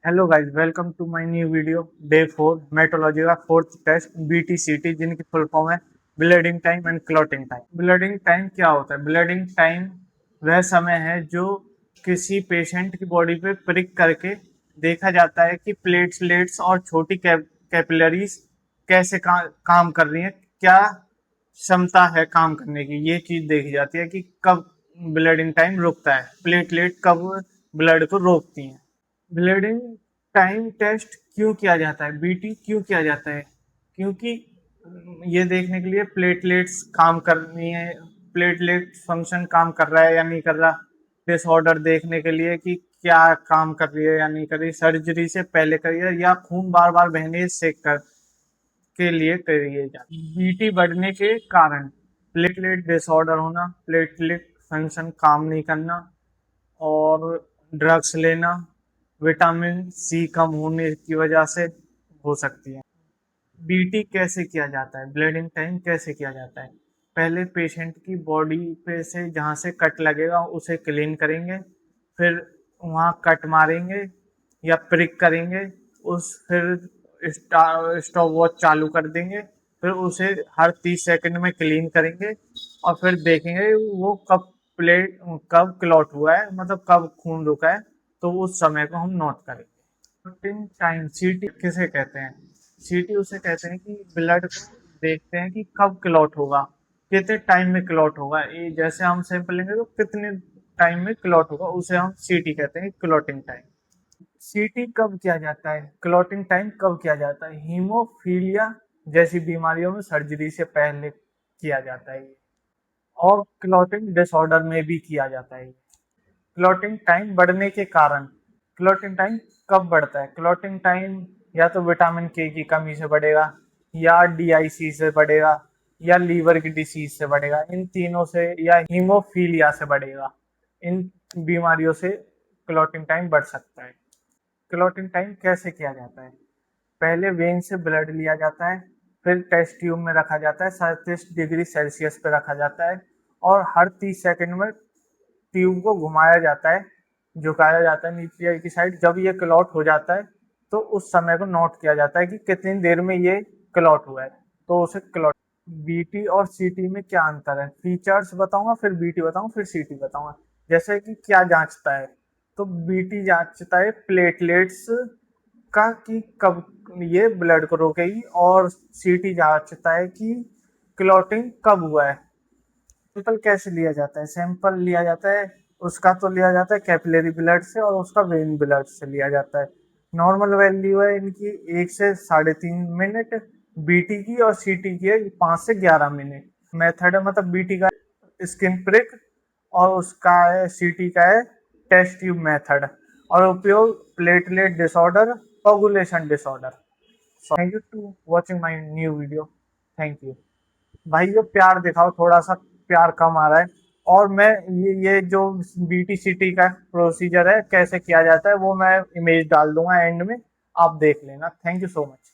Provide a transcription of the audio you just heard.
Hello guys, welcome to my new video. Day 4 मेट्रोलॉजी का fourth test BTCT, जिनकी full form है bleeding time and clotting time. Bleeding time क्या होता है? ब्लीडिंग टाइम वह समय है जो किसी पेशेंट की बॉडी पे प्रिक करके देखा जाता है कि प्लेटलेट्स और छोटी कैपिलरीज कैसे काम कर रही हैं, क्या क्षमता है काम करने की। ये चीज देखी जाती है कि कब ब्लीडिंग टाइम रुकता है, प्लेटलेट कब ब्लड को रोकती हैं। ब्लीडिंग टाइम टेस्ट क्यों किया जाता है, बीटी क्यों किया जाता है? क्योंकि ये देखने के लिए प्लेटलेट्स काम करनी है, प्लेटलेट फंक्शन काम कर रहा है या नहीं कर रहा, डिसऑर्डर देखने के लिए कि क्या काम कर रही है या नहीं कर रही, सर्जरी से पहले करिए या खून बार बार बहने से कर के लिए करिए जाए। बीटी बढ़ने के कारण प्लेटलेट डिसऑर्डर होना, प्लेटलेट फंक्शन काम नहीं करना और ड्रग्स लेना, विटामिन सी कम होने की वजह से हो सकती है। बीटी कैसे किया जाता है, ब्लीडिंग टाइम कैसे किया जाता है? पहले पेशेंट की बॉडी पे से जहाँ से कट लगेगा उसे क्लीन करेंगे, फिर वहाँ कट मारेंगे या प्रिक करेंगे, उस फिर स्टॉप वॉच चालू कर देंगे, फिर उसे हर 30 सेकंड में क्लीन करेंगे और फिर देखेंगे वो कब क्लॉट हुआ है, मतलब कब खून रुका है, तो उस समय को हम नोट करेंगे। क्लॉटिंग टाइम सीटी किसे कहते हैं? सीटी उसे कहते हैं कि ब्लड को देखते हैं कि कब क्लॉट होगा, कितने टाइम में क्लॉट होगा। ये जैसे हम सैंपल लेंगे तो कितने टाइम में क्लॉट होगा, उसे हम सीटी कहते हैं, क्लॉटिंग टाइम। सीटी कब किया जाता है, क्लॉटिंग टाइम कब किया जाता है? हीमोफीलिया जैसी बीमारियों में सर्जरी से पहले किया जाता है और क्लॉटिंग डिसऑर्डर में भी किया जाता है। क्लॉटिंग टाइम बढ़ने के कारण, क्लॉटिंग टाइम कब बढ़ता है? क्लॉटिंग टाइम या तो विटामिन के की कमी से बढ़ेगा, या डीआईसी से बढ़ेगा, या लीवर की डिसीज से बढ़ेगा, इन तीनों से, या हीमोफीलिया से बढ़ेगा। इन बीमारियों से क्लॉटिंग टाइम बढ़ सकता है। क्लॉटिंग टाइम कैसे किया जाता है? पहले वेन से ब्लड लिया जाता है, फिर टेस्ट ट्यूब में रखा जाता है, 37 डिग्री सेल्सियस पे रखा जाता है और हर 30 सेकंड में ट्यूब को घुमाया जाता है, झुकाया जाता है नीचे की साइड। जब ये क्लॉट हो जाता है तो उस समय को नोट किया जाता है कि कितनी देर में ये क्लॉट हुआ है, तो उसे क्लॉट। बीटी और सीटी में क्या अंतर है? फीचर्स बताऊंगा, फिर बीटी बताऊंगा, फिर सीटी बताऊंगा। जैसे कि क्या जांचता है, तो बीटी जांचता है प्लेटलेट्स का कि कब ये ब्लड को रोकेगी, और सीटी जांचता है कि क्लॉटिंग कब हुआ है। सैंपल कैसे लिया जाता है? सैंपल लिया जाता है, उसका तो लिया जाता है कैपिलरी ब्लड से और उसका वेन ब्लड से लिया जाता है। नॉर्मल वैल्यू है इनकी 1 से 3.5 मिनट, बीटी की और सीटी की है 5 से 11 मिनट। मेथड है, मतलब बीटी का स्किन प्रिक और उसका है, सीटी का है टेस्ट ट्यूब मेथड, और उपयोग platelet disorder, coagulation disorder. Thank you to watching my new video. Thank you भाई। ये प्यार दिखाओ, थोड़ा सा प्यार कम आ रहा है। और मैं ये जो बीटीसीटी का प्रोसीजर है कैसे किया जाता है वो मैं इमेज डाल दूंगा एंड में, आप देख लेना। Thank you so much.